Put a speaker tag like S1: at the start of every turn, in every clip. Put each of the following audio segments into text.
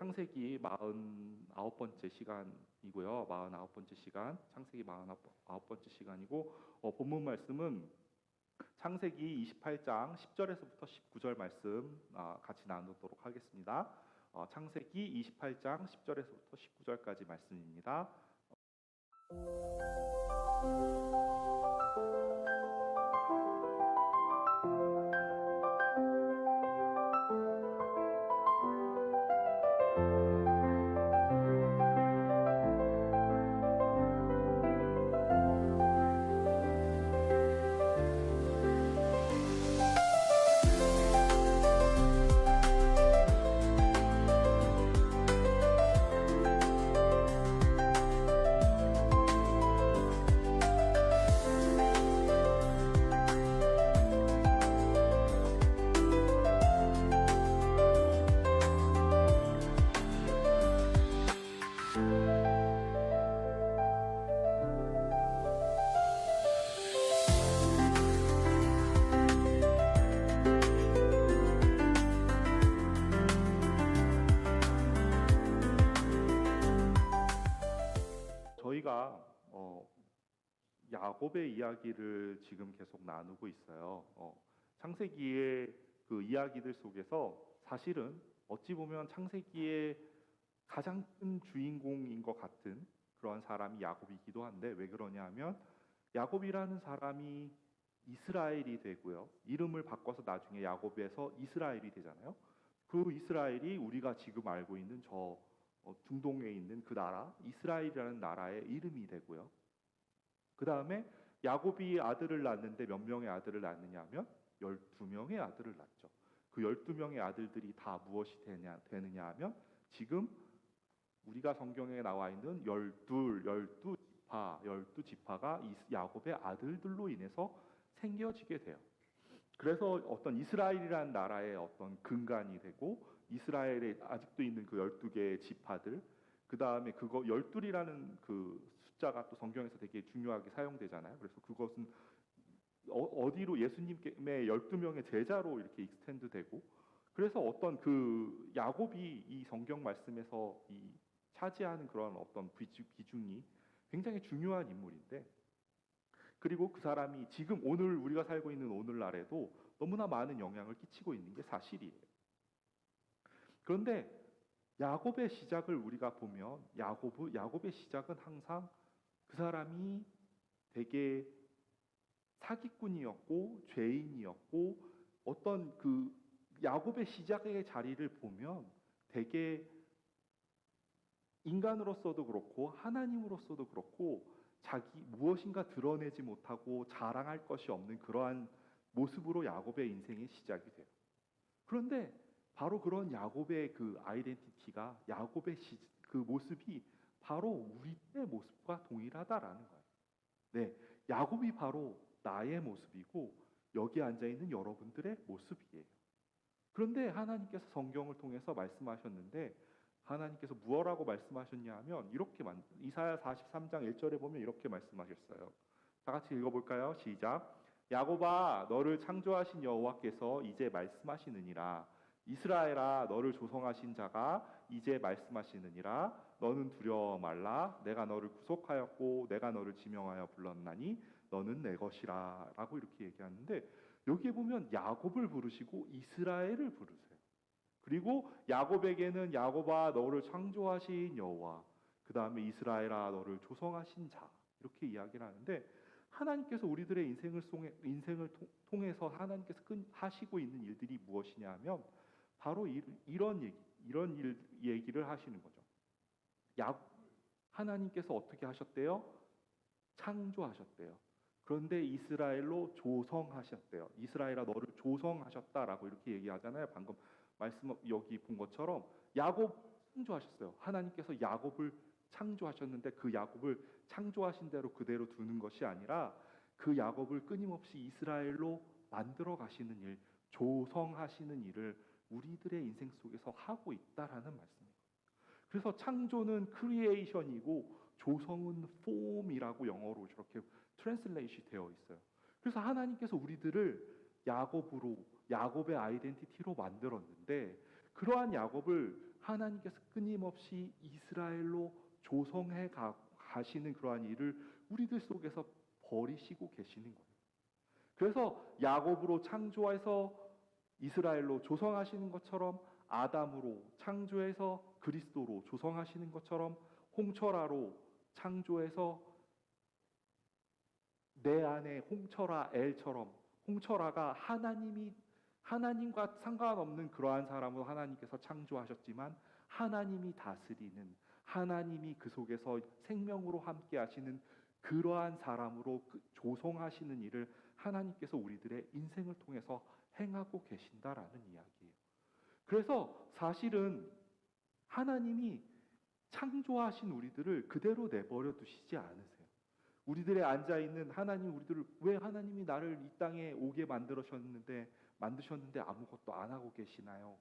S1: 창세기 49번째 시간이고요. 49번째 시간, 창세기 49번째 시간이고 본문 말씀은 창세기 28장 10절에서부터 19절 말씀 같이 나누도록 하겠습니다. 창세기 28장 10절에서부터 19절까지 말씀입니다. 저희가 야곱의 이야기를 지금 계속 나누고 있어요. 창세기의 그 이야기들 속에서 사실은 어찌 보면 창세기의 가장 큰 주인공인 것 같은 그러한 사람이 야곱이기도 한데, 왜 그러냐 하면 야곱이라는 사람이 이스라엘이 되고요. 이름을 바꿔서 나중에 야곱에서 이스라엘이 되잖아요. 그 이스라엘이 우리가 지금 알고 있는 저 중동에 있는 그 나라 이스라엘이라는 나라의 이름이 되고요. 그 다음에 야곱이 아들을 낳는데 몇 명의 아들을 낳느냐 하면 12명의 아들을 낳죠. 그 12명의 아들들이 다 무엇이 되느냐 하면 지금 우리가 성경에 나와 있는 12지파가 야곱의 아들들로 인해서 생겨지게 돼요. 그래서 어떤 이스라엘이라는 나라의 어떤 근간이 되고, 이스라엘에 아직도 있는 그 12개의 지파들, 그 다음에 그거 12이라는 그 숫자가 또 성경에서 되게 중요하게 사용되잖아요. 그래서 그것은 어디로 예수님의 12명의 제자로 이렇게 익스텐드 되고, 그래서 어떤 그 야곱이 이 성경 말씀에서 이 차지하는 그런 어떤 비중이 굉장히 중요한 인물인데, 그리고 그 사람이 지금 오늘 우리가 살고 있는 오늘날에도 너무나 많은 영향을 끼치고 있는 게 사실이에요. 그런데 야곱의 시작을 우리가 보면 야곱의 시작은 항상 그 사람이 되게 사기꾼이었고 죄인이었고, 어떤 그 야곱의 시작의 자리를 보면 되게 인간으로서도 그렇고 하나님으로서도 그렇고 자기 무엇인가 드러내지 못하고 자랑할 것이 없는 그러한 모습으로 야곱의 인생의 시작이 돼요. 그런데 바로 그런 야곱의 그 아이덴티티가, 야곱의 그 모습이 바로 우리의 모습과 동일하다라는 거예요. 네, 야곱이 바로 나의 모습이고 여기 앉아 있는 여러분들의 모습이에요. 그런데 하나님께서 성경을 통해서 말씀하셨는데, 하나님께서 무엇라고 말씀하셨냐 하면 이렇게 이사야 43장 1절에 보면 이렇게 말씀하셨어요. 다 같이 읽어볼까요? 시작. 야곱아, 너를 창조하신 여호와께서 이제 말씀하시느니라. 이스라엘아, 너를 조성하신 자가 이제 말씀하시느니라. 너는 두려워 말라. 내가 너를 구속하였고 내가 너를 지명하여 불렀나니 너는 내 것이라. 라고 이렇게 얘기하는데, 여기에 보면 야곱을 부르시고 이스라엘을 부르세요. 그리고 야곱에게는 야곱아, 너를 창조하신 여호와, 그 다음에 이스라엘아, 너를 조성하신 자, 이렇게 이야기를 하는데, 하나님께서 우리들의 인생을 통해서 하나님께서 하시고 있는 일들이 무엇이냐 하면 바로 이런 얘기를 하시는 거죠. 하나님께서 어떻게 하셨대요? 창조하셨대요. 그런데 이스라엘로 조성하셨대요. 이스라엘아, 너를 조성하셨다라고 이렇게 얘기하잖아요. 방금 말씀 여기 본 것처럼 야곱 창조하셨어요. 하나님께서 야곱을 창조하셨는데 그 야곱을 창조하신 대로 그대로 두는 것이 아니라 그 야곱을 끊임없이 이스라엘로 만들어 가시는 일, 조성하시는 일을 우리들의 인생 속에서 하고 있다라는 말씀입니다. 그래서 창조는 크리에이션이고 조성은 폼이라고 영어로 저렇게 트랜슬레이트 되어 있어요. 그래서 하나님께서 우리들을 야곱의 아이덴티티로 만들었는데, 그러한 야곱을 하나님께서 끊임없이 이스라엘로 조성해 가시는 그러한 일을 우리들 속에서 벌이시고 계시는 거예요. 그래서 야곱으로 창조해서 이스라엘로 조성하시는 것처럼 아담으로 창조해서 그리스도로 조성하시는 것처럼 홍철아로 창조해서 내 안에 홍철아 엘처럼 홍철아가 하나님과 상관없는 그러한 사람으로 하나님께서 창조하셨지만 하나님이 다스리는 하나님이 그 속에서 생명으로 함께 하시는 그러한 사람으로 조성하시는 일을 하나님께서 우리들의 인생을 통해서 행하고 계신다라는 이야기예요. 그래서 사실은 하나님이 창조하신 우리들을 그대로 내버려 두시지 않으세요. 우리들의 앉아있는 하나님, 우리들을 왜 하나님이 나를 이 땅에 오게 만드셨는데 아무것도 안 하고 계시나요?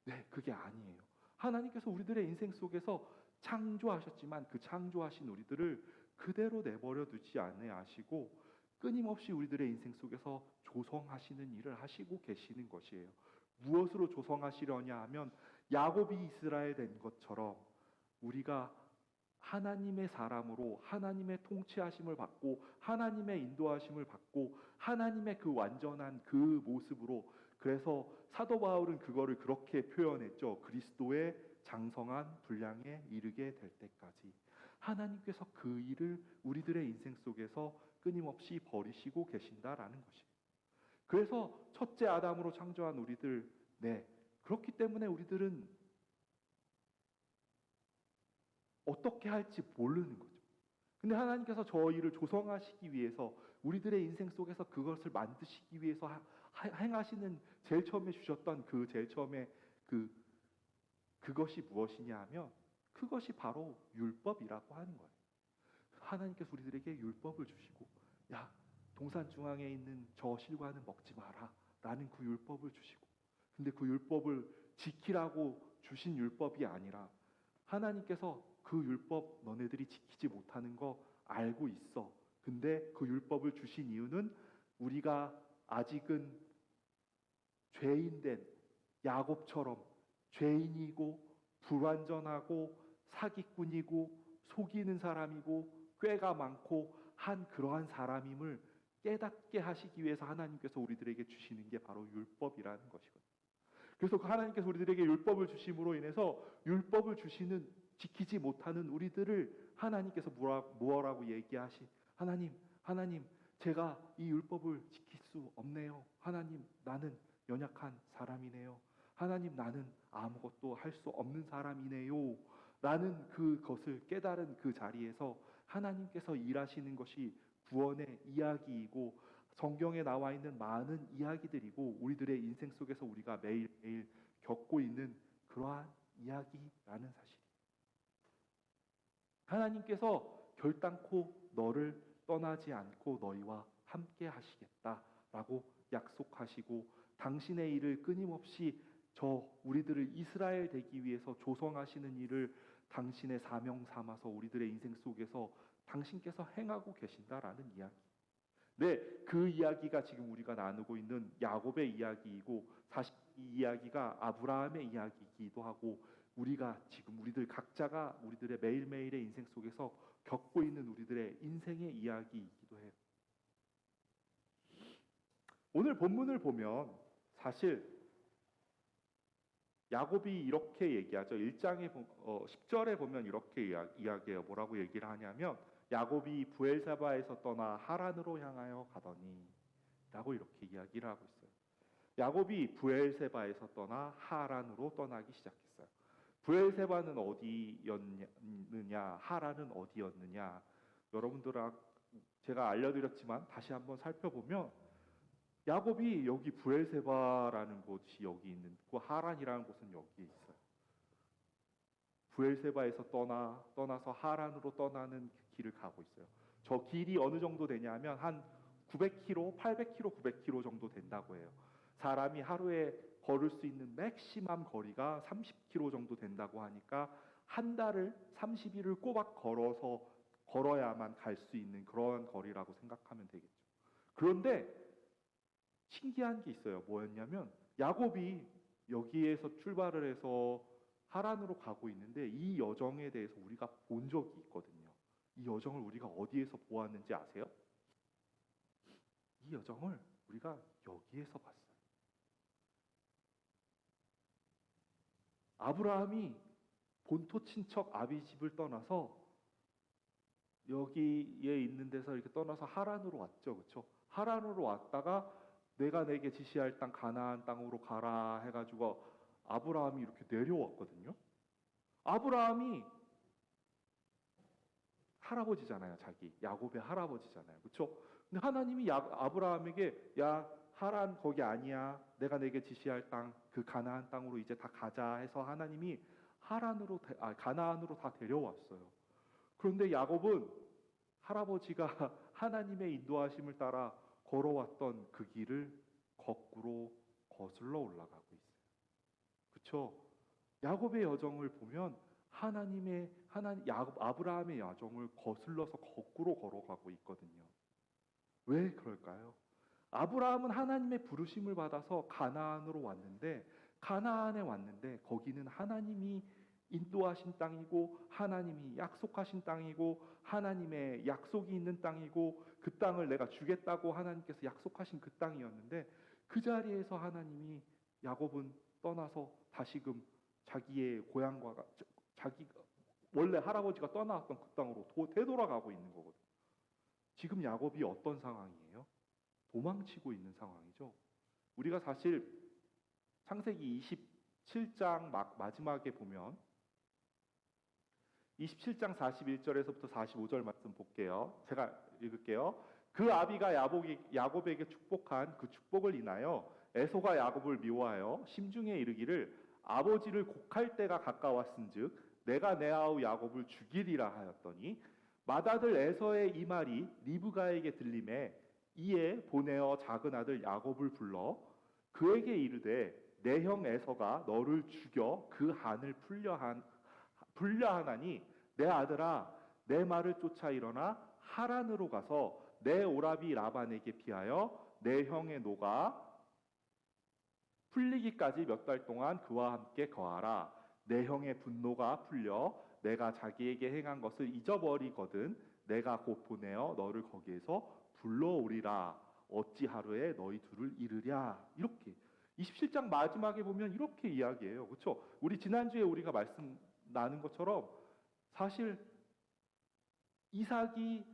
S1: 네, 그게 아니에요. 하나님께서 우리들의 인생 속에서 창조하셨지만 그 창조하신 우리들을 그대로 내버려 두지 아니하시고 끊임없이 우리들의 인생 속에서 조성하시는 일을 하시고 계시는 것이에요. 무엇으로 조성하시려냐 하면 야곱이 이스라엘 된 것처럼 우리가 하나님의 사람으로 하나님의 통치하심을 받고 하나님의 인도하심을 받고 하나님의 그 완전한 그 모습으로, 그래서 사도 바울은 그거를 그렇게 표현했죠. 그리스도의 장성한 분량에 이르게 될 때까지 하나님께서 그 일을 우리들의 인생 속에서 끊임없이 벌이시고 계신다라는 것이에요. 그래서 첫째 아담으로 창조한 우리들, 그렇기 때문에 우리들은 어떻게 할지 모르는 거죠. 근데 하나님께서 저희를 조성하시기 위해서 우리들의 인생 속에서 그것을 만드시기 위해서 행하시는 제일 처음에 주셨던 그 제일 처음에 그것이 무엇이냐 하면 그것이 바로 율법이라고 하는 거예요. 하나님께서 우리들에게 율법을 주시고, 야, 동산 중앙에 있는 저 실과는 먹지 마라 라는 그 율법을 주시고, 근데 그 율법을 지키라고 주신 율법이 아니라 하나님께서 그 율법 너네들이 지키지 못하는 거 알고 있어. 근데 그 율법을 주신 이유는 우리가 아직은 죄인된 야곱처럼 죄인이고 불완전하고 사기꾼이고 속이는 사람이고 꾀가 많고 한 그러한 사람임을 깨닫게 하시기 위해서 하나님께서 우리들에게 주시는 게 바로 율법이라는 것이거든요. 그래서 그 하나님께서 우리들에게 율법을 주심으로 인해서 율법을 주시는 지키지 못하는 우리들을 하나님께서 뭐라고 얘기하시? 하나님, 제가 이 율법을 지킬 수 없네요. 하나님, 나는 연약한 사람이네요. 하나님, 나는 아무것도 할 수 없는 사람이네요. 라는 그것을 깨달은 그 자리에서 하나님께서 일하시는 것이 구원의 이야기이고 성경에 나와 있는 많은 이야기들이고 우리들의 인생 속에서 우리가 매일매일 겪고 있는 그러한 이야기라는 사실이에요. 하나님께서 결단코 너를 떠나지 않고 너희와 함께 하시겠다라고 약속하시고 당신의 일을 끊임없이 우리들을 이스라엘 되기 위해서 조성하시는 일을 당신의 사명 삼아서 우리들의 인생 속에서 당신께서 행하고 계신다라는 이야기. 네, 그 이야기가 지금 우리가 나누고 있는 야곱의 이야기이고 사실 이 이야기가 아브라함의 이야기이기도 하고 우리가 지금 우리들 각자가 우리들의 매일매일의 인생 속에서 겪고 있는 우리들의 인생의 이야기이기도 해요. 오늘 본문을 보면 사실 야곱이 이렇게 얘기하죠. 1장에 10절에 보면 이렇게 이야기해요. 뭐라고 얘기를 하냐면 야곱이 브엘사바에서 떠나 하란으로 향하여 가더니 라고 이렇게 이야기를 하고 있어요. 야곱이 브엘세바에서 떠나 하란으로 떠나기 시작했어요. 브엘세바는 어디였느냐, 하란은 어디였느냐, 여러분들아 제가 알려드렸지만 다시 한번 살펴보면 야곱이 여기 브엘세바라는 곳이 여기 있는 그 하란이라는 곳은 여기에 있어요. 브엘세바에서 떠나서 하란으로 떠나는 길을 가고 있어요. 저 길이 어느 정도 되냐면 한 900km, 800km, 900km 정도 된다고 해요. 사람이 하루에 걸을 수 있는 맥시멈 거리가 30km 정도 된다고 하니까 한 달을 30일을 꼬박 걸어야만 갈 수 있는 그런 거리라고 생각하면 되겠죠. 그런데 신기한 게 있어요. 뭐였냐면 야곱이 여기에서 출발을 해서 하란으로 가고 있는데 이 여정에 대해서 우리가 본 적이 있거든요. 이 여정을 우리가 어디에서 보았는지 아세요? 이 여정을 우리가 여기에서 봤어요. 아브라함이 본토 친척 아비집을 떠나서 여기에 있는 데서 이렇게 떠나서 하란으로 왔죠. 그렇죠? 하란으로 왔다가 내가 내게 지시할 땅 가나안 땅으로 가라 해가지고 아브라함이 이렇게 내려왔거든요. 아브라함이 할아버지잖아요. 자기 야곱의 할아버지잖아요. 그렇죠? 근데 하나님이 아브라함에게 야 하란 거기 아니야. 내가 내게 지시할 땅 그 가나안 땅으로 이제 다 가자 해서 하나님이 가나안으로 다 데려왔어요. 그런데 야곱은 할아버지가 하나님의 인도하심을 따라 걸어왔던 그 길을 거꾸로 거슬러 올라가고 있어요. 그렇죠? 야곱의 여정을 보면 아브라함의 여정을 거슬러서 거꾸로 걸어가고 있거든요. 왜 그럴까요? 아브라함은 하나님의 부르심을 받아서 가나안으로 왔는데 가나안에 왔는데 거기는 하나님이 인도하신 땅이고 하나님이 약속하신 땅이고 하나님의 약속이 있는 땅이고 그 땅을 내가 주겠다고 하나님께서 약속하신 그 땅이었는데 그 자리에서 하나님이 야곱은 떠나서 다시금 자기의 고향과 자기 원래 할아버지가 떠나왔던 그 땅으로 되돌아가고 있는 거거든요. 지금 야곱이 어떤 상황이에요? 도망치고 있는 상황이죠. 우리가 사실 창세기 27장 마지막에 보면 27장 41절에서부터 45절 말씀 볼게요. 제가 읽을게요. 그 아비가 야곱에게 축복한 그 축복을 인하여 에서가 야곱을 미워하여 심중에 이르기를 아버지를 곡할 때가 가까웠은즉 내가 내 아우 야곱을 죽이리라 하였더니 맏아들 에서의 이 말이 리브가에게 들림에 이에 보내어 작은 아들 야곱을 불러 그에게 이르되 내 형 에서가 너를 죽여 그 한을 불려하나니 내 아들아 내 말을 쫓아 일어나 하란으로 가서 내 오라비 라반에게 피하여 내 형의 노가 풀리기까지 몇 달 동안 그와 함께 거하라. 내 형의 분노가 풀려 내가 자기에게 행한 것을 잊어버리거든 내가 곧 보내어 너를 거기에서 불러오리라. 어찌 하루에 너희 둘을 이르랴. 이렇게 27장 마지막에 보면 이렇게 이야기해요. 그렇죠? 우리 지난주에 우리가 말씀 나눈 것처럼 사실 이삭이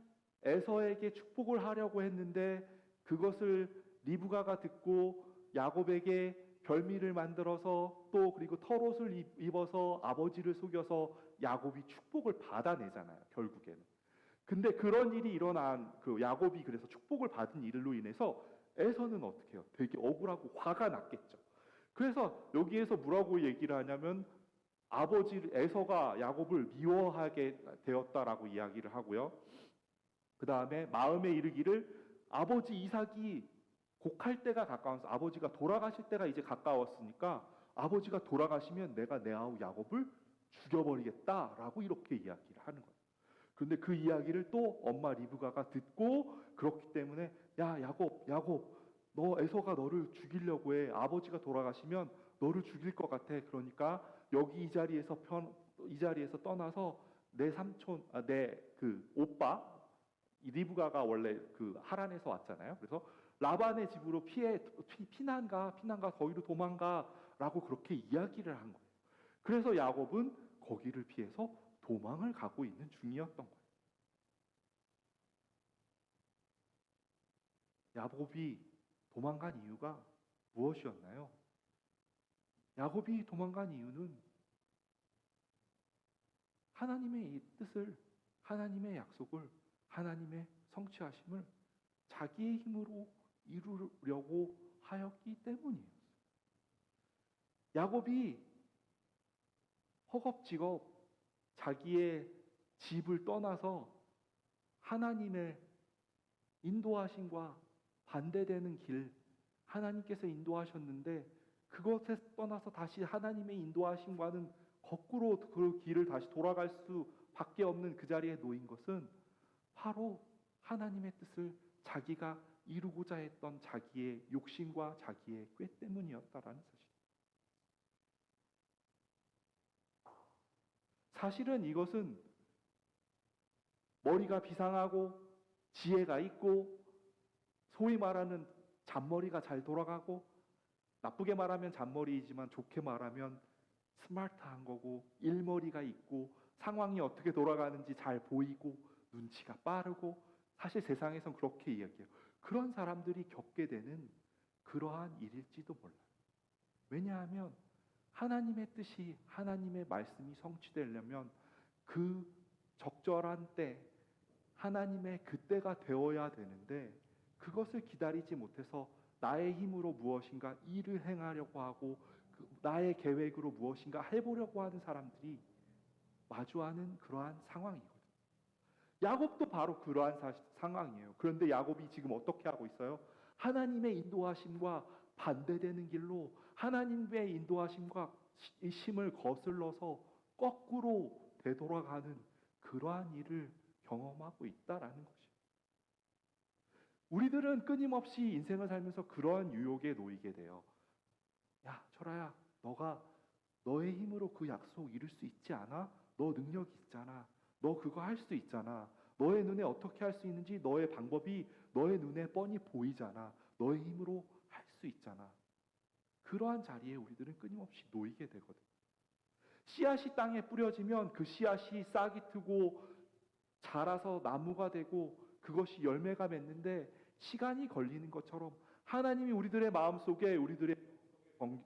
S1: 에서에게 축복을 하려고 했는데 그것을 리브가가 듣고 야곱에게 별미를 만들어서 또 그리고 털옷을 입어서 아버지를 속여서 야곱이 축복을 받아내잖아요. 결국에는. 근데 그런 일이 일어난 그 야곱이 그래서 축복을 받은 일로 인해서 에서는 어떻게 해요? 되게 억울하고 화가 났겠죠. 그래서 여기에서 뭐라고 얘기를 하냐면 에서가 야곱을 미워하게 되었다라고 이야기를 하고요. 그 다음에 마음에 이르기를 아버지 이삭이 곡할 때가 가까워서 아버지가 돌아가실 때가 이제 가까웠으니까 아버지가 돌아가시면 내가 내 아우 야곱을 죽여버리겠다라고 이렇게 이야기를 하는 거예요. 그런데 그 이야기를 또 엄마 리브가가 듣고 그렇기 때문에 야 야곱 너 에서가 너를 죽이려고 해. 아버지가 돌아가시면 너를 죽일 것 같아. 그러니까 여기 이 자리에서 떠나서 내 삼촌 내 그 오빠 리브가가 원래 그 하란에서 왔잖아요. 그래서 라반의 집으로 피난가 거기로 도망가라고 그렇게 이야기를 한 거예요. 그래서 야곱은 거기를 피해서 도망을 가고 있는 중이었던 거예요. 야곱이 도망간 이유가 무엇이었나요? 야곱이 도망간 이유는 하나님의 뜻을, 하나님의 약속을, 하나님의 성취하심을 자기의 힘으로 이루려고 하였기 때문이에요. 야곱이 허겁지겁 자기의 집을 떠나서 하나님의 인도하심과 반대되는 길, 하나님께서 인도하셨는데 그것에 떠나서 다시 하나님의 인도하심과는 거꾸로 그 길을 다시 돌아갈 수밖에 없는 그 자리에 놓인 것은 바로 하나님의 뜻을 자기가 이루고자 했던 자기의 욕심과 자기의 꾀 때문이었다라는 사실. 사실은 이것은 머리가 비상하고 지혜가 있고 소위 말하는 잔머리가 잘 돌아가고, 나쁘게 말하면 잔머리이지만 좋게 말하면 스마트한 거고, 일머리가 있고 상황이 어떻게 돌아가는지 잘 보이고 눈치가 빠르고, 사실 세상에선 그렇게 이야기해요. 그런 사람들이 겪게 되는 그러한 일일지도 몰라요. 왜냐하면 하나님의 뜻이, 하나님의 말씀이 성취되려면 그 적절한 때, 하나님의 그때가 되어야 되는데, 그것을 기다리지 못해서 나의 힘으로 무엇인가 일을 행하려고 하고 나의 계획으로 무엇인가 해보려고 하는 사람들이 마주하는 그러한 상황이거든요. 야곱도 바로 그러한 상황이에요. 그런데 야곱이 지금 어떻게 하고 있어요? 하나님의 인도하심과 반대되는 길로 하나님의 인도하심과 심을 거슬러서 거꾸로 되돌아가는 그러한 일을 경험하고 있다라는 것이죠. 우리들은 끊임없이 인생을 살면서 그러한 유혹에 놓이게 돼요. 야, 철아야, 너가 너의 힘으로 그 약속 이룰 수 있지 않아? 너 능력 있잖아. 너 그거 할 수 있잖아. 너의 눈에 어떻게 할 수 있는지 너의 방법이 너의 눈에 뻔히 보이잖아. 너의 힘으로 할 수 있잖아. 그러한 자리에 우리들은 끊임없이 놓이게 되거든. 씨앗이 땅에 뿌려지면 그 씨앗이 싹이 트고 자라서 나무가 되고 그것이 열매가 맺는데 시간이 걸리는 것처럼, 하나님이 우리들의 마음속에 우리들의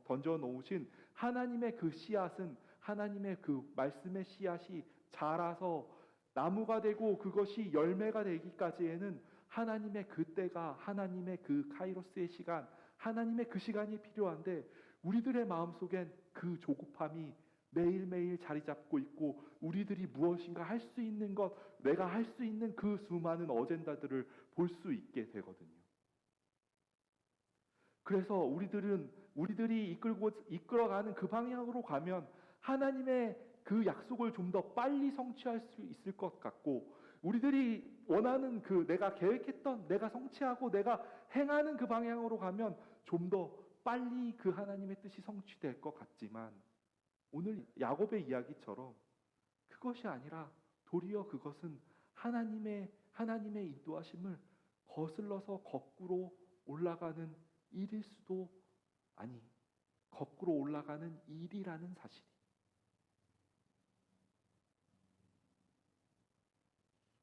S1: 던져 놓으신 하나님의 그 씨앗은, 하나님의 그 말씀의 씨앗이 자라서 나무가 되고 그것이 열매가 되기까지에는 하나님의 그 때가, 하나님의 그 카이로스의 시간, 하나님의 그 시간이 필요한데, 우리들의 마음속엔 그 조급함이 매일매일 자리 잡고 있고, 우리들이 무엇인가 할 수 있는 것, 내가 할 수 있는 그 수많은 어젠다들을 볼 수 있게 되거든요. 그래서 우리들이 이끌어가는 그 방향으로 가면 하나님의 그 약속을 좀 더 빨리 성취할 수 있을 것 같고, 우리들이 원하는 그 내가 계획했던, 내가 성취하고 내가 행하는 그 방향으로 가면 좀 더 빨리 그 하나님의 뜻이 성취될 것 같지만, 오늘 야곱의 이야기처럼 그것이 아니라 도리어 그것은 하나님의 인도하심을 거슬러서 거꾸로 올라가는 일일 수도, 아니, 거꾸로 올라가는 일이라는 사실이.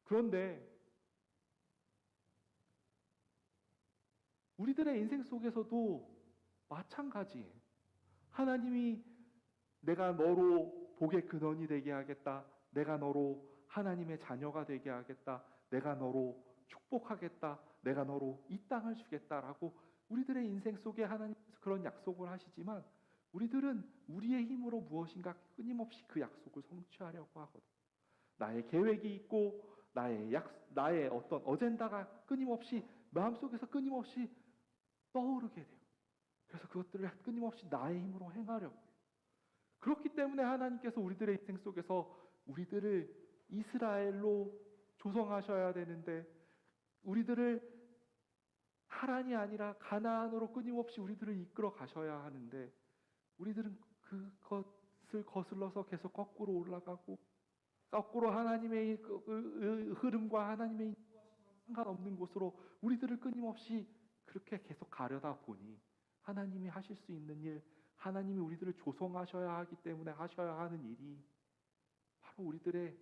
S1: 그런데 우리들의 인생 속에서도 마찬가지예요. 하나님이 내가 너로 복의 근원이 되게 하겠다. 내가 너로 하나님의 자녀가 되게 하겠다. 내가 너로 축복하겠다. 내가 너로 이 땅을 주겠다라고 우리들의 인생 속에 하나님께서 그런 약속을 하시지만, 우리들은 우리의 힘으로 무엇인가 끊임없이 그 약속을 성취하려고 하거든. 나의 계획이 있고 나의 어떤 어젠다가 끊임없이 마음속에서 끊임없이 떠오르게 돼요. 그래서 그것들을 끊임없이 나의 힘으로 행하려고 해요. 그렇기 때문에 하나님께서 우리들의 인생 속에서 우리들을 이스라엘로 조성하셔야 되는데, 우리들을 하란이 아니라 가나안으로 끊임없이 우리들을 이끌어 가셔야 하는데, 우리들은 그것을 거슬러서 계속 거꾸로 올라가고, 거꾸로 하나님의 흐름과 하나님의 상관없는 곳으로 우리들을 끊임없이 그렇게 계속 가려다 보니, 하나님이 하실 수 있는 일, 하나님이 우리들을 조성하셔야 하기 때문에 하셔야 하는 일이 바로 우리들의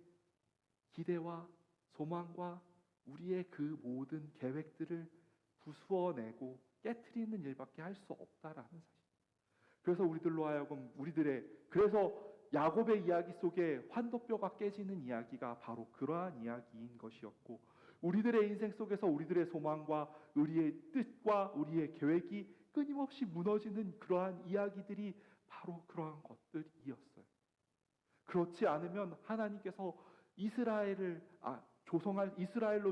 S1: 기대와 소망과 우리의 그 모든 계획들을 부수어내고 깨트리는 일밖에 할 수 없다라는 사실. 그래서 우리들로 하여금 그래서 야곱의 이야기 속에 환도뼈가 깨지는 이야기가 바로 그러한 이야기인 것이었고, 우리들의 인생 속에서 우리들의 소망과 우리의 뜻과 우리의 계획이 끊임없이 무너지는 그러한 이야기들이 바로 그러한 것들이었어요. 그렇지 않으면 하나님께서 이스라엘로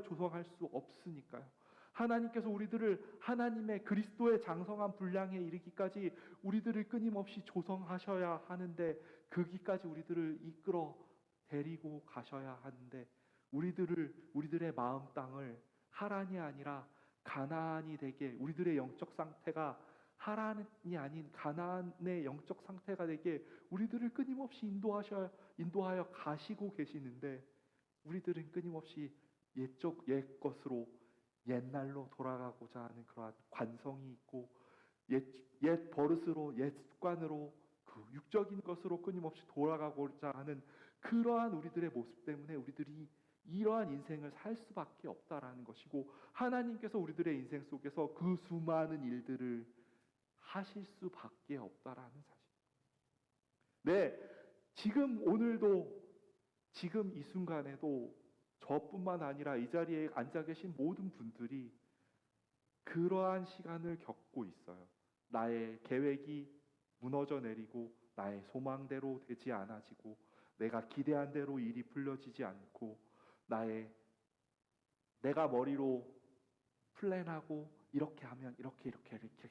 S1: 조성할 수 없으니까요. 하나님께서 우리들을 하나님의 그리스도의 장성한 분량에 이르기까지 우리들을 끊임없이 조성하셔야 하는데, 거기까지 우리들을 이끌어 데리고 가셔야 하는데, 우리들의 마음 땅을 하란이 아니라 가나안이 되게, 우리들의 영적 상태가 하란이 아닌 가나안의 영적 상태가 되게 우리들을 끊임없이 인도하여 가시고 계시는데, 우리들은 끊임없이 옛 것으로, 옛날로 돌아가고자 하는 그러한 관성이 있고, 옛 버릇으로, 옛 습관으로, 그 육적인 것으로 끊임없이 돌아가고자 하는 그러한 우리들의 모습 때문에 우리들이 이러한 인생을 살 수밖에 없다라는 것이고, 하나님께서 우리들의 인생 속에서 그 수많은 일들을 하실 수밖에 없다라는 사실. 네, 지금 오늘도, 지금 이 순간에도 저뿐만 아니라 이 자리에 앉아 계신 모든 분들이 그러한 시간을 겪고 있어요. 나의 계획이 무너져 내리고, 나의 소망대로 되지 않아지고, 내가 기대한 대로 일이 풀려지지 않고, 내가 머리로 플랜하고 이렇게 하면 이렇게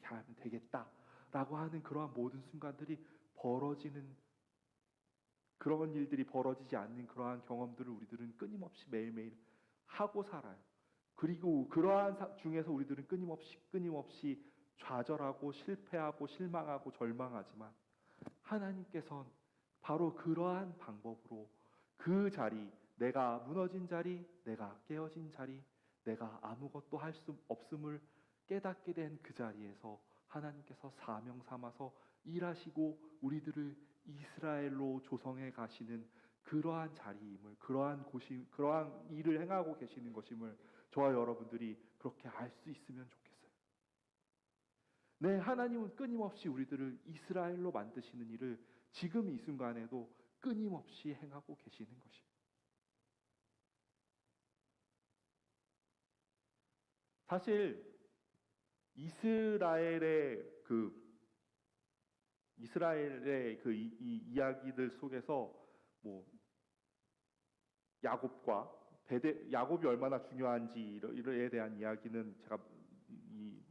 S1: 하면 되겠다라고 하는 그러한 모든 순간들이 벌어지는, 그런 일들이 벌어지지 않는 그러한 경험들을 우리들은 끊임없이 매일매일 하고 살아요. 그리고 그러한 중에서 우리들은 끊임없이 좌절하고 실패하고 실망하고 절망하지만, 하나님께서는 바로 그러한 방법으로 그 자리, 내가 무너진 자리, 내가 깨어진 자리, 내가 아무것도 할 수 없음을 깨닫게 된 그 자리에서 하나님께서 사명 삼아서 일하시고 우리들을 이스라엘로 조성해 가시는 그러한 자리임을, 그러한 일을 행하고 계시는 것임을 저와 여러분들이 그렇게 알 수 있으면 좋겠어요. 네, 하나님은 끊임없이 우리들을 이스라엘로 만드시는 일을 지금 이 순간에도 끊임없이 행하고 계시는 것입니다. 사실 이스라엘의 이 이야기들 속에서 뭐 야곱이 얼마나 중요한지에 대한 이야기는 제가 이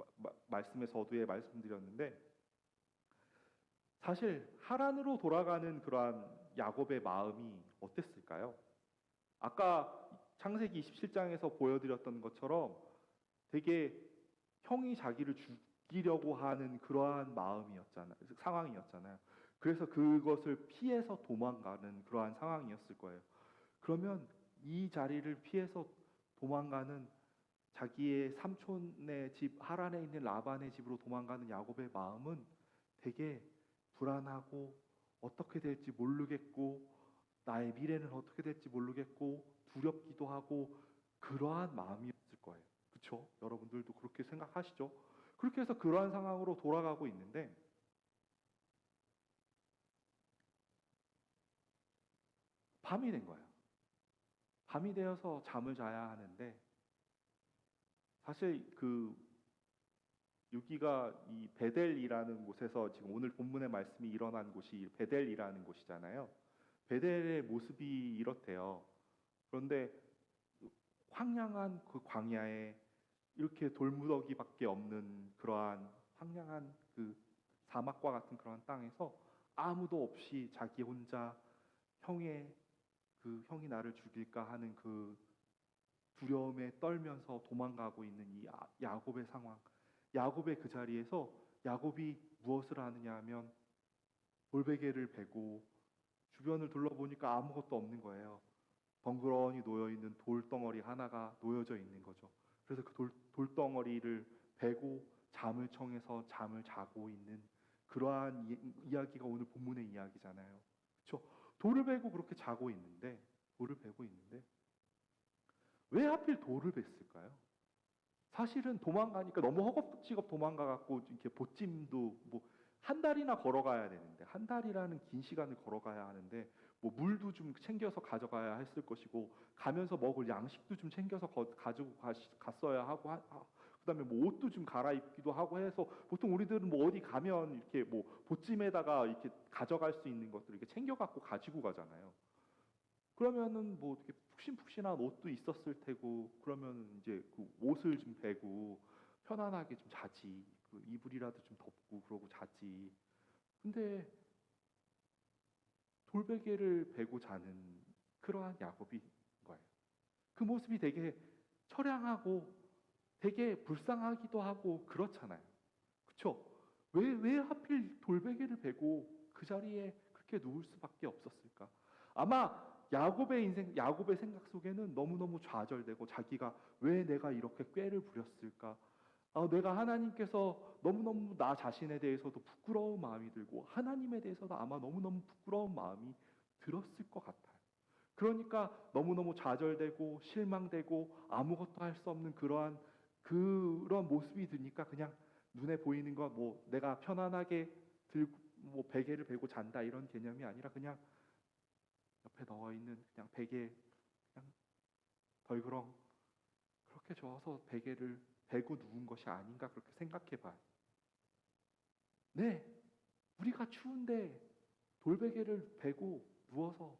S1: 말씀의 서두에 말씀드렸는데, 사실 하란으로 돌아가는 그러한 야곱의 마음이 어땠을까요? 아까 창세기 27장에서 보여드렸던 것처럼 되게 형이 자기를 죽이려고 하는 그러한 상황이었잖아요. 그래서 그것을 피해서 도망가는 그러한 상황이었을 거예요. 그러면 이 자리를 피해서 도망가는 자기의 삼촌의 집 하란에 있는 라반의 집으로 도망가는 야곱의 마음은 되게 불안하고, 어떻게 될지 모르겠고, 나의 미래는 어떻게 될지 모르겠고, 두렵기도 하고, 그러한 마음이었을 거예요. 그렇죠? 여러분들도 그렇게 생각하시죠? 그렇게 해서 그러한 상황으로 돌아가고 있는데, 밤이 된 거예요. 밤이 되어서 잠을 자야 하는데, 사실 여기가 이 베델이라는 곳에서 지금 오늘 본문의 말씀이 일어난 곳이 베델이라는 곳이잖아요. 베델의 모습이 이렇대요. 그런데 황량한 그 광야에 이렇게 돌무더기밖에 없는 그러한 황량한 그 사막과 같은 그런 땅에서 아무도 없이 자기 혼자 형이 나를 죽일까 하는 그 두려움에 떨면서 도망가고 있는 이 야곱의 상황, 야곱의 그 자리에서 야곱이 무엇을 하느냐 하면 돌베개를 베고 주변을 둘러보니까 아무것도 없는 거예요. 덩그러니 놓여있는 돌덩어리 하나가 놓여져 있는 거죠. 그래서 그 돌덩어리를 베고 잠을 청해서 잠을 자고 있는 그러한 이야기가 오늘 본문의 이야기잖아요. 그렇죠? 돌을 베고 그렇게 자고 있는데, 돌을 베고 있는데 왜 하필 돌을 뱄을까요? 사실은 도망가니까 너무 허겁지겁 도망가갖고 이렇게 보찜도 뭐 한 달이나 걸어가야 되는데, 한 달이라는 긴 시간을 걸어가야 하는데, 뭐 물도 좀 챙겨서 가져가야 했을 것이고, 가면서 먹을 양식도 좀 챙겨서 가지고 갔어야 하고, 그다음에 뭐 옷도 좀 갈아입기도 하고 해서, 보통 우리들은 뭐 어디 가면 이렇게 뭐 보찜에다가 이렇게 가져갈 수 있는 것들 이렇게 챙겨갖고 가지고 가잖아요. 그러면은 뭐 이렇게 푹신푹신한 옷도 있었을 테고, 그러면 이제 그 옷을 좀 베고 편안하게 좀 자지, 그 이불이라도 좀 덮고 그러고 자지. 근데 돌베개를 베고 자는 그러한 야곱이 거예요. 그 모습이 되게 처량하고 되게 불쌍하기도 하고 그렇잖아요. 그렇죠? 왜 하필 돌베개를 베고 그 자리에 그렇게 누울 수밖에 없었을까? 아마 야곱의 생각 속에는 너무너무 좌절되고 자기가 왜 내가 이렇게 꾀를 부렸을까? 내가 하나님께서 너무너무 나 자신에 대해서도 부끄러운 마음이 들고 하나님에 대해서도 아마 너무너무 부끄러운 마음이 들었을 것 같아요. 그러니까 너무너무 좌절되고 실망되고 아무것도 할 수 없는 그런 모습이 드니까 그냥 눈에 보이는 거 뭐 내가 편안하게 들고 뭐 베개를 베고 잔다 이런 개념이 아니라 그냥 옆에 넣어 있는 그냥 베개 그냥 덜그렁 그렇게 저어서 베개를 베고 누운 것이 아닌가 그렇게 생각해 봐요. 네, 우리가 추운데 돌베개를 베고 누워서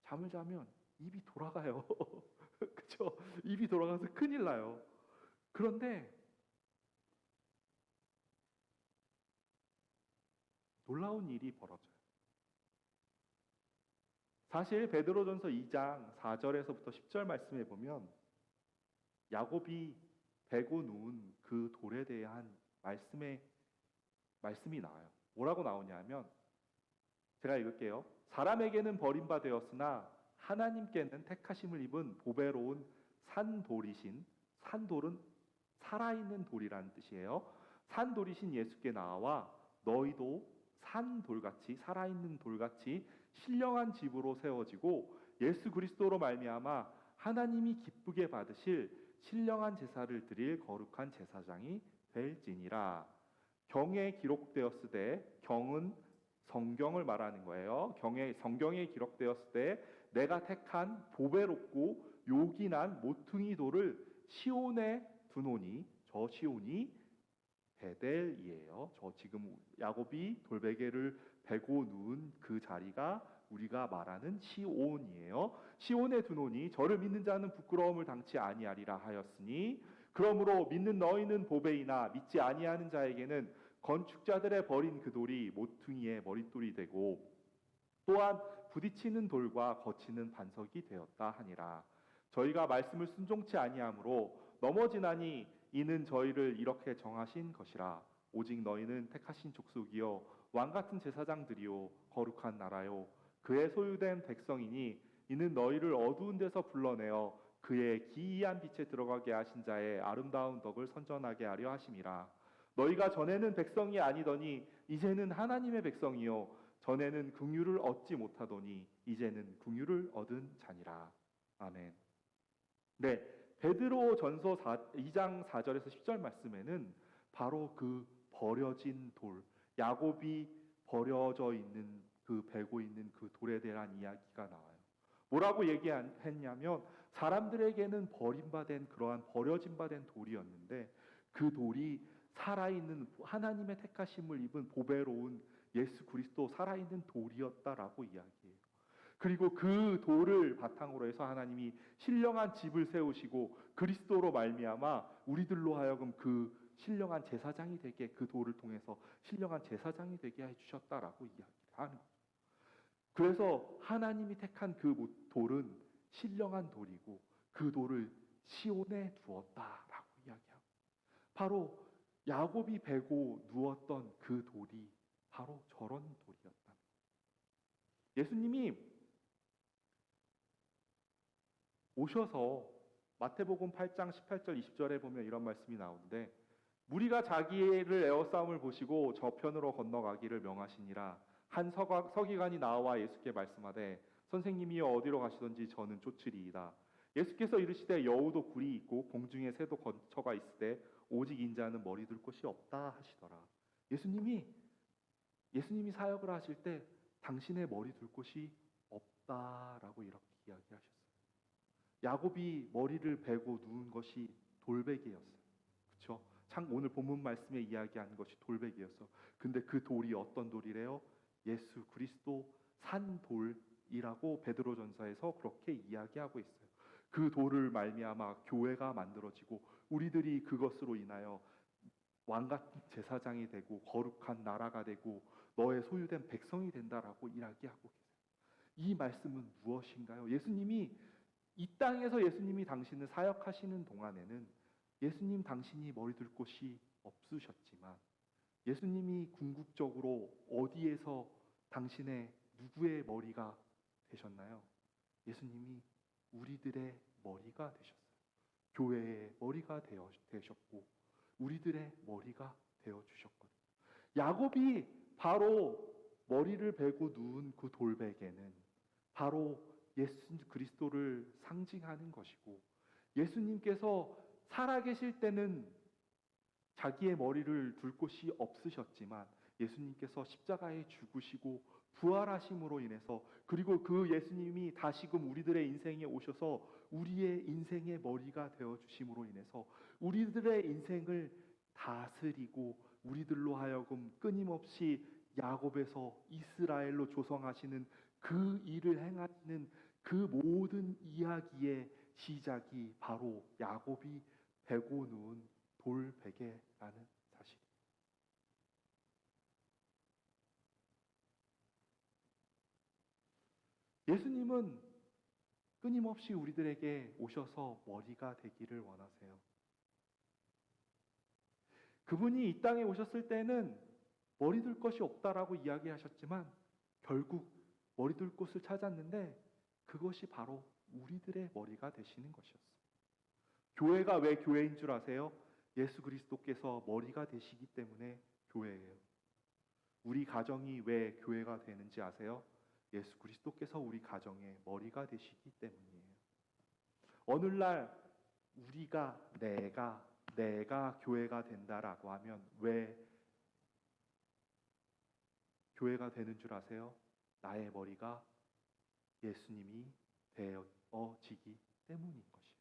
S1: 잠을 자면 입이 돌아가요. 그렇죠? 입이 돌아가서 큰일 나요. 그런데 놀라운 일이 벌어져요. 사실 베드로전서 2장 4절에서부터 10절 말씀에 보면 야곱이 베고 누운 그 돌에 대한 말씀이 나와요. 뭐라고 나오냐면 제가 읽을게요. 사람에게는 버림받았으나 하나님께는 택하심을 입은 보배로운 산돌은 살아있는 돌이라는 뜻이에요. 산돌이신 예수께 나와 너희도 산돌같이 살아있는 돌같이 신령한 집으로 세워지고 예수 그리스도로 말미암아 하나님이 기쁘게 받으실 신령한 제사를 드릴 거룩한 제사장이 될지니라. 경에 기록되었으되 경은 성경을 말하는 거예요. 성경에 기록되었을 때 내가 택한 보배롭고 요긴한 모퉁이 돌을 시온에 두노니 저 시온이 베델이에요. 저 지금 야곱이 돌베개를 베고 누운 그 자리가 우리가 말하는 시온이에요. 시온에 두노니 저를 믿는 자는 부끄러움을 당치 아니하리라 하였으니 그러므로 믿는 너희는 보배이나 믿지 아니하는 자에게는 건축자들의 버린 그 돌이 모퉁이의 머릿돌이 되고 또한 부딪히는 돌과 거치는 반석이 되었다 하니라. 저희가 말씀을 순종치 아니하므로 넘어지나니 이는 저희를 이렇게 정하신 것이라. 오직 너희는 택하신 족속이요 왕 같은 제사장들이요 거룩한 나라요 그의 소유된 백성이니 이는 너희를 어두운 데서 불러내어 그의 기이한 빛에 들어가게 하신 자의 아름다운 덕을 선전하게 하려 하심이라. 너희가 전에는 백성이 아니더니 이제는 하나님의 백성이요 전에는 긍휼을 얻지 못하더니 이제는 긍휼을 얻은 자니라. 아멘. 네, 베드로전서 2장 4절에서 10절 말씀에는 바로 그 버려진 돌, 야곱이 버려져 있는 그 베고 있는 그 돌에 대한 이야기가 나와요. 뭐라고 얘기했냐면 사람들에게는 버림받은 그러한 버려진 바 된 돌이었는데 그 돌이 살아있는 하나님의 택하심을 입은 보배로운 예수 그리스도 살아있는 돌이었다라고 이야기해요. 그리고 그 돌을 바탕으로 해서 하나님이 신령한 집을 세우시고 그리스도로 말미암아 우리들로 하여금 그 신령한 제사장이 되게 그 돌을 통해서 신령한 제사장이 되게 해 주셨다라고 이야기를 하는 거죠. 그래서 하나님이 택한 그 돌은 신령한 돌이고 그 돌을 시온에 두었다라고 이야기하고 바로 야곱이 베고 누웠던 그 돌이 바로 저런 돌이었다. 예수님이 오셔서 마태복음 8장 18절 20절에 보면 이런 말씀이 나오는데 무리가 자기를 에워싸움을 보시고 저편으로 건너가기를 명하시니라. 한 서기관이 나와 예수께 말씀하되 선생님이여 어디로 가시던지 저는 쫓으리이다. 예수께서 이르시되 여우도 굴이 있고 공중에 새도 거처가 있으되 오직 인자는 머리 둘 곳이 없다 하시더라. 예수님이 사역을 하실 때 당신의 머리 둘 곳이 없다라고 이렇게 이야기하셨어요. 야곱이 머리를 베고 누운 것이 돌베개였어요. 그렇죠? 오늘 본문 말씀에 이야기하는 것이 돌베개였어. 근데 그 돌이 어떤 돌이래요? 예수 그리스도 산돌이라고 베드로전서에서 그렇게 이야기하고 있어요. 그 돌을 말미암아 교회가 만들어지고 우리들이 그것으로 인하여 왕같은 제사장이 되고 거룩한 나라가 되고 너의 소유된 백성이 된다라고 이야기하고 계세요. 이 말씀은 무엇인가요? 예수님이 이 땅에서 예수님이 당신을 사역하시는 동안에는 예수님 당신이 머리 둘 곳이 없으셨지만 예수님이 궁극적으로 어디에서 당신의 누구의 머리가 되셨나요? 예수님이 우리들의 머리가 되셨어요. 교회의 머리가 되셨고 우리들의 머리가 되어 주셨거든요. 야곱이 바로 머리를 베고 누운 그 돌베개는 바로 예수 그리스도를 상징하는 것이고, 예수님께서 살아계실 때는 자기의 머리를 둘 곳이 없으셨지만 예수님께서 십자가에 죽으시고 부활하심으로 인해서, 그리고 그 예수님이 다시금 우리들의 인생에 오셔서 우리의 인생의 머리가 되어 주심으로 인해서 우리들의 인생을 다스리고 우리들로 하여금 끊임없이 야곱에서 이스라엘로 조성하시는 그 일을 행하시는 그 모든 이야기의 시작이 바로 야곱이 베고 누운 돌베개라는 사실. 예수님은 끊임없이 우리들에게 오셔서 머리가 되기를 원하세요. 그분이 이 땅에 오셨을 때는 머리 둘 것이 없다라고 이야기하셨지만 결국 머리 둘 곳을 찾았는데 그것이 바로 우리들의 머리가 되시는 것이었어요. 교회가 왜 교회인 줄 아세요? 예수 그리스도께서 머리가 되시기 때문에 교회예요. 우리 가정이 왜 교회가 되는지 아세요? 예수 그리스도께서 우리 가정의 머리가 되시기 때문이에요. 오늘날 내가 교회가 된다라고 하면 왜 교회가 되는 줄 아세요? 나의 머리가 예수님이 되어지기 때문인 것이에요.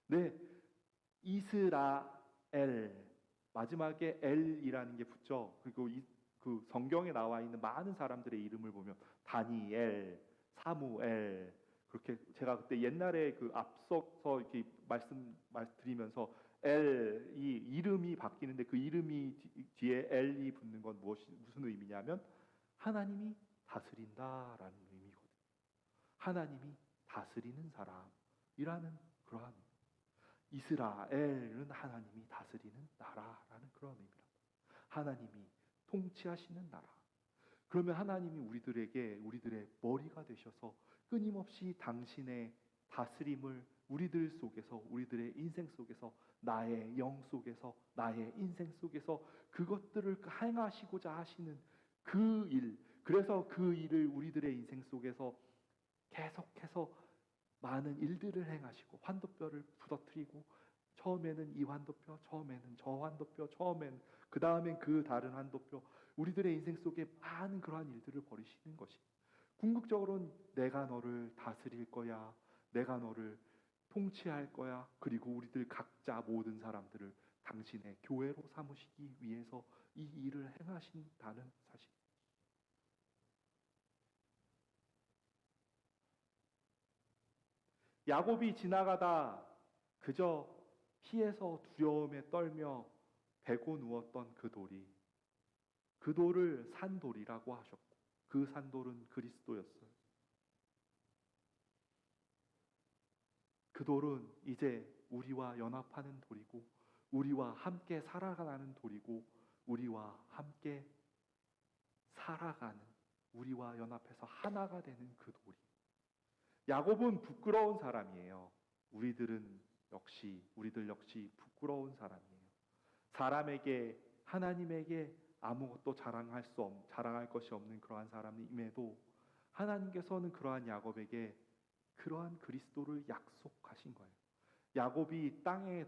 S1: 네, 이스라엘, 마지막에 엘이라는 게 붙죠. 그리고 그 성경에 나와 있는 많은 사람들의 이름을 보면 다니엘, 사무엘, 그렇게 제가 그때 옛날에 그 앞서서 이렇게 말씀드리면서 엘이 이름이 바뀌는데 그 이름이 뒤에 엘이 붙는 건 무슨 의미냐면 하나님이 다스린다라는 의미거든요. 하나님이 다스리는 사람이라는 그러한, 이스라엘은 하나님이 다스리는 나라라는 그런 의미랍니다. 하나님이 통치하시는 나라. 그러면 하나님이 우리들의 머리가 되셔서 끊임없이 당신의 다스림을 우리들 속에서, 우리들의 인생 속에서, 나의 영 속에서, 나의 인생 속에서 그것들을 행하시고자 하시는 그 일, 그래서 그 일을 우리들의 인생 속에서 계속해서 많은 일들을 행하시고 환도뼈를 부러뜨리고, 처음에는 이 환도뼈, 처음에는 저 환도뼈, 처음에는 그 다음엔 그 다른 환도뼈, 우리들의 인생 속에 많은 그러한 일들을 벌이시는 것이, 궁극적으로는 내가 너를 다스릴 거야, 내가 너를 통치할 거야, 그리고 우리들 각자 모든 사람들을 당신의 교회로 삼으시기 위해서 이 일을 행하신다는 사실. 야곱이 지나가다 그저 피해서 두려움에 떨며 베고 누웠던 그 돌이, 그 돌을 산돌이라고 하셨고 그 산돌은 그리스도였어요. 그 돌은 이제 우리와 연합하는 돌이고 우리와 함께 살아가는 돌이고 우리와 함께 살아가는, 우리와 연합해서 하나가 되는 그 돌이. 야곱은 부끄러운 사람이에요. 우리들 역시 부끄러운 사람이에요. 사람에게, 하나님에게 아무것도 자랑할 것이 없는 그러한 사람임에도 하나님께서는 그러한 야곱에게 그러한 그리스도를 약속하신 거예요. 야곱이 땅에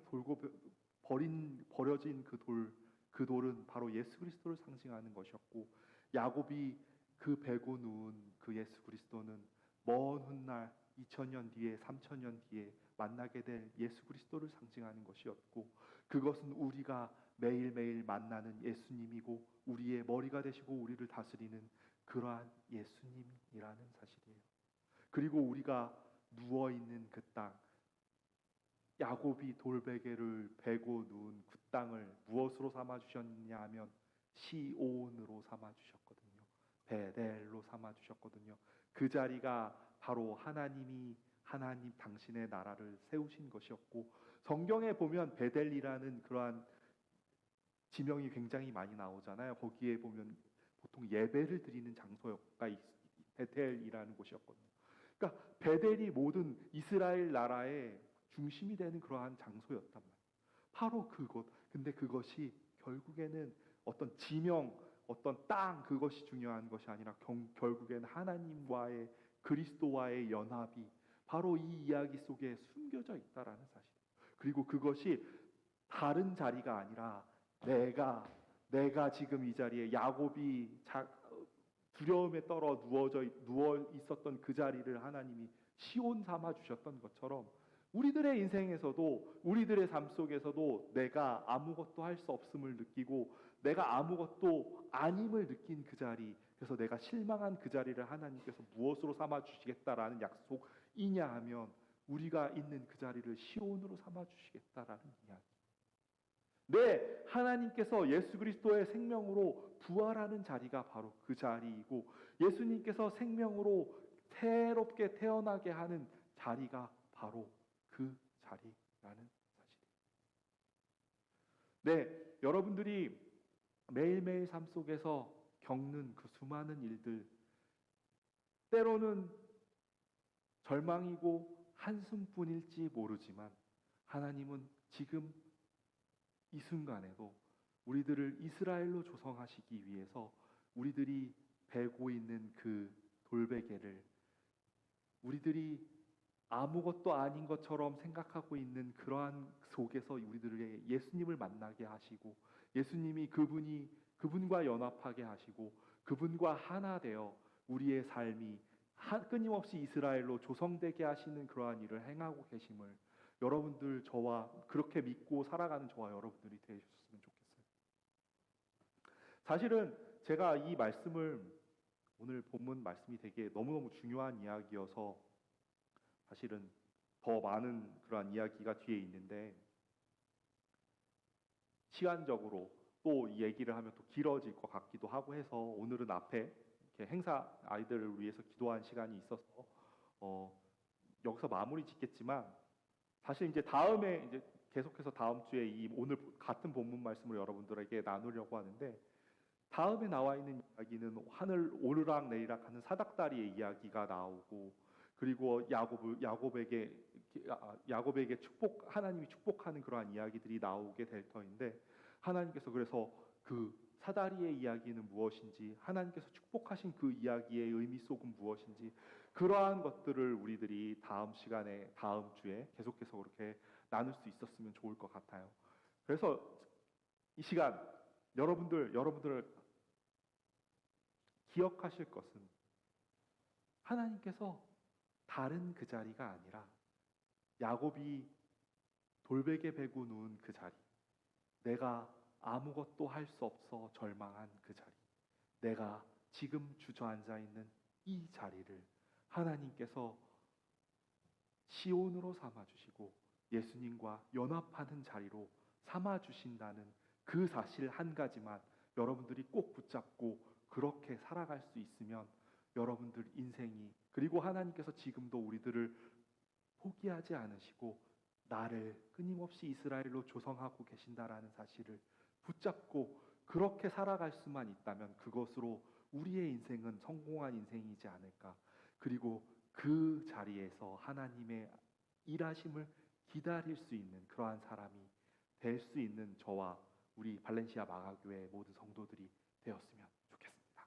S1: 버려진 그 돌은 바로 예수 그리스도를 상징하는 것이었고, 야곱이 그 베고 누운 그 예수 그리스도는 먼 훗날 2000년 뒤에 3000년 뒤에 만나게 될 예수 그리스도를 상징하는 것이었고, 그것은 우리가 매일매일 만나는 예수님이고 우리의 머리가 되시고 우리를 다스리는 그러한 예수님이라는 사실이에요. 그리고 우리가 누워있는 그 땅, 야곱이 돌베개를 베고 누운 그 땅을 무엇으로 삼아주셨냐 하면 시온으로 삼아주셨거든요. 베델로 삼아주셨거든요. 그 자리가 바로 하나님 당신의 나라를 세우신 것이었고, 성경에 보면 베델이라는 그러한 지명이 굉장히 많이 나오잖아요. 거기에 보면 보통 예배를 드리는 장소가 베델이라는 곳이었거든요. 그러니까 베델이 모든 이스라엘 나라의 중심이 되는 그러한 장소였단 말이에요. 바로 그곳. 근데 그것이 결국에는 어떤 지명, 어떤 땅 그것이 중요한 것이 아니라 결국에는 하나님과의 그리스도와의 연합이 바로 이 이야기 속에 숨겨져 있다라는 사실. 그리고 그것이 다른 자리가 아니라 내가 지금 이 자리에 야곱이 두려움에 떨어 누워 있었던 그 자리를 하나님이 시온 삼아 주셨던 것처럼 우리들의 인생에서도 우리들의 삶 속에서도 내가 아무것도 할 수 없음을 느끼고 내가 아무것도 아님을 느낀 그 자리, 그래서 내가 실망한 그 자리를 하나님께서 무엇으로 삼아 주시겠다라는 약속이냐 하면 우리가 있는 그 자리를 시온으로 삼아 주시겠다라는 이야기. 네, 하나님께서 예수 그리스도의 생명으로 부활하는 자리가 바로 그 자리이고 예수님께서 생명으로 새롭게 태어나게 하는 자리가 바로 그 자리라는 사실입니다. 네, 여러분들이 매일매일 삶 속에서 겪는 그 수많은 일들, 때로는 절망이고 한숨뿐일지 모르지만 하나님은 지금 이 순간에도 우리들을 이스라엘로 조성하시기 위해서 우리들이 베고 있는 그 돌베개를 우리들이 아무것도 아닌 것처럼 생각하고 있는 그러한 속에서 우리들에게 예수님을 만나게 하시고 예수님이 그분과 연합하게 하시고 그분과 하나 되어 우리의 삶이 끊임없이 이스라엘로 조성되게 하시는 그러한 일을 행하고 계심을 여러분들 저와 그렇게 믿고 살아가는 저와 여러분들이 되셨으면 좋겠어요. 사실은 제가 이 말씀을 오늘 본문 말씀이 되게 너무너무 중요한 이야기여서 사실은 더 많은 그러한 이야기가 뒤에 있는데 시간적으로 또 얘기를 하면 또 길어질 것 같기도 하고 해서 오늘은 앞에 이렇게 행사 아이들을 위해서 기도한 시간이 있어서 여기서 마무리 짓겠지만 사실 이제 다음에 이제 계속해서 다음 주에 이 오늘 같은 본문 말씀을 여러분들에게 나누려고 하는데 다음에 나와 있는 이야기는 하늘 오르락 내리락 하는 사닥다리의 이야기가 나오고 그리고 야곱에게 하나님이 축복하는 그러한 이야기들이 나오게 될 터인데 하나님께서 그래서 그 사다리의 이야기는 무엇인지 하나님께서 축복하신 그 이야기의 의미 속은 무엇인지 그러한 것들을 우리들이 다음 시간에 다음 주에 계속해서 그렇게 나눌 수 있었으면 좋을 것 같아요. 그래서 이 시간 여러분들 기억하실 것은 하나님께서 다른 그 자리가 아니라 야곱이 돌베개 베고 누운 그 자리, 내가 아무것도 할 수 없어 절망한 그 자리, 내가 지금 주저앉아 있는 이 자리를 하나님께서 시온으로 삼아주시고 예수님과 연합하는 자리로 삼아주신다는 그 사실 한 가지만 여러분들이 꼭 붙잡고 그렇게 살아갈 수 있으면 여러분들 인생이 그리고 하나님께서 지금도 우리들을 포기하지 않으시고 나를 끊임없이 이스라엘로 조성하고 계신다라는 사실을 붙잡고 그렇게 살아갈 수만 있다면 그것으로 우리의 인생은 성공한 인생이지 않을까. 그리고 그 자리에서 하나님의 일하심을 기다릴 수 있는 그러한 사람이 될 수 있는 저와 우리 발렌시아 마가교회 모든 성도들이 되었으면 좋겠습니다.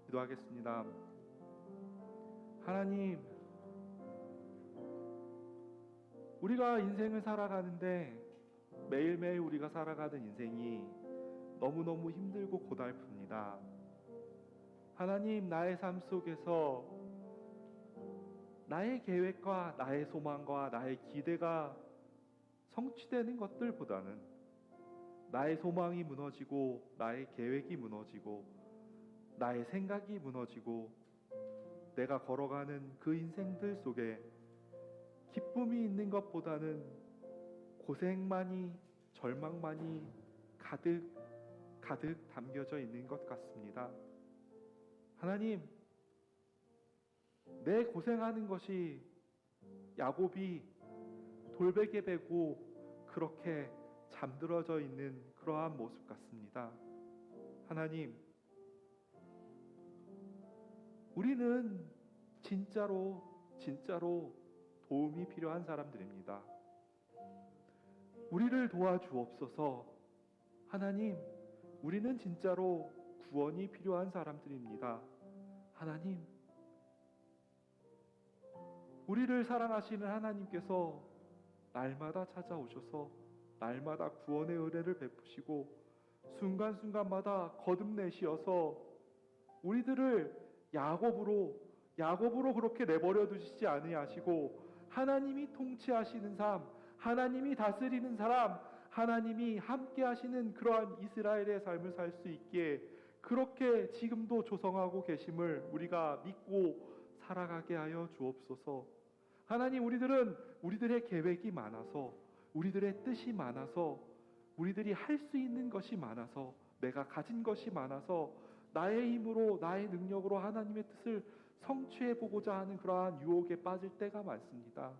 S1: 기도하겠습니다. 하나님, 우리가 인생을 살아가는데 매일매일 우리가 살아가는 인생이 너무너무 힘들고 고달픕니다. 하나님, 나의 삶 속에서 나의 계획과 나의 소망과 나의 기대가 성취되는 것들보다는 나의 소망이 무너지고 나의 계획이 무너지고 나의 생각이 무너지고 내가 걸어가는 그 인생들 속에 기쁨이 있는 것보다는 고생만이 절망만이 가득 담겨져 있는 것 같습니다. 하나님, 내 고생하는 것이 야곱이 돌베개 베고 그렇게 잠들어져 있는 그러한 모습 같습니다. 하나님, 우리는 진짜로 도움이 필요한 사람들입니다. 우리를 도와주옵소서. 하나님, 우리는 진짜로 구원이 필요한 사람들입니다. 하나님, 우리를 사랑하시는 하나님께서 날마다 찾아오셔서 날마다 구원의 은혜를 베푸시고 순간순간마다 거듭내시어서 우리들을 야곱으로 그렇게 내버려 두시지 아니하시고 하나님이 통치하시는 삶, 하나님이 다스리는 사람, 하나님이 함께 하시는 그러한 이스라엘의 삶을 살 수 있기에 그렇게 지금도 조성하고 계심을 우리가 믿고 살아가게 하여 주옵소서. 하나님, 우리들의 계획이 많아서, 우리들의 뜻이 많아서, 우리들이 할 수 있는 것이 많아서, 내가 가진 것이 많아서 나의 힘으로, 나의 능력으로 하나님의 뜻을 성취해 보고자 하는 그러한 유혹에 빠질 때가 많습니다.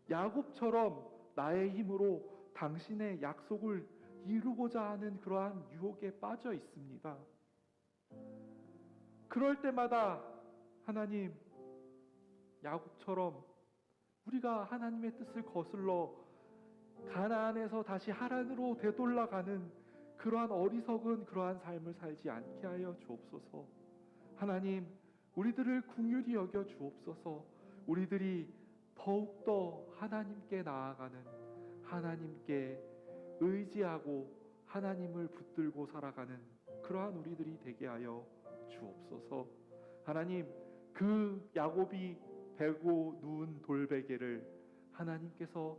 S1: 야곱처럼 나의 힘으로 당신의 약속을 이루고자 하는 그러한 유혹에 빠져 있습니다. 그럴 때마다 하나님, 야곱처럼 우리가 하나님의 뜻을 거슬러 가나안에서 다시 하란으로 되돌아가는 그러한 어리석은 그러한 삶을 살지 않게 하여 주옵소서. 하나님, 우리들을 긍휼히 여겨 주옵소서. 우리들이 더욱더 하나님께 나아가는, 하나님께 의지하고 하나님을 붙들고 살아가는 그러한 우리들이 되게 하여 주옵소서. 하나님, 그 야곱이 베고 누운 돌베개를 하나님께서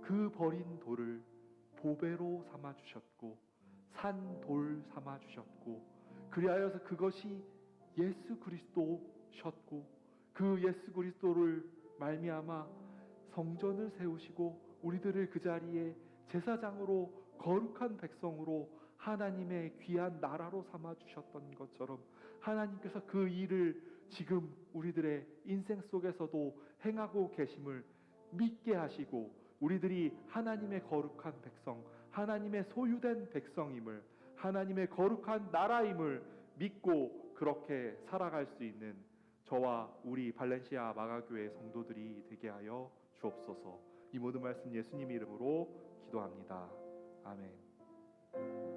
S1: 그 버린 돌을 보배로 삼아 주셨고 산돌 삼아 주셨고, 그리하여서 그것이 예수 그리스도셨고, 그 예수 그리스도를 말미암아 성전을 세우시고 우리들을 그 자리에 제사장으로 거룩한 백성으로 하나님의 귀한 나라로 삼아 주셨던 것처럼 하나님께서 그 일을 지금 우리들의 인생 속에서도 행하고 계심을 믿게 하시고, 우리들이 하나님의 거룩한 백성, 하나님의 소유된 백성임을, 하나님의 거룩한 나라임을 믿고 그렇게 살아갈 수 있는 저와 우리 발렌시아 마가교회 성도들이 되게 하여 주옵소서. 이 모든 말씀 예수님 이름으로 기도합니다. 아멘.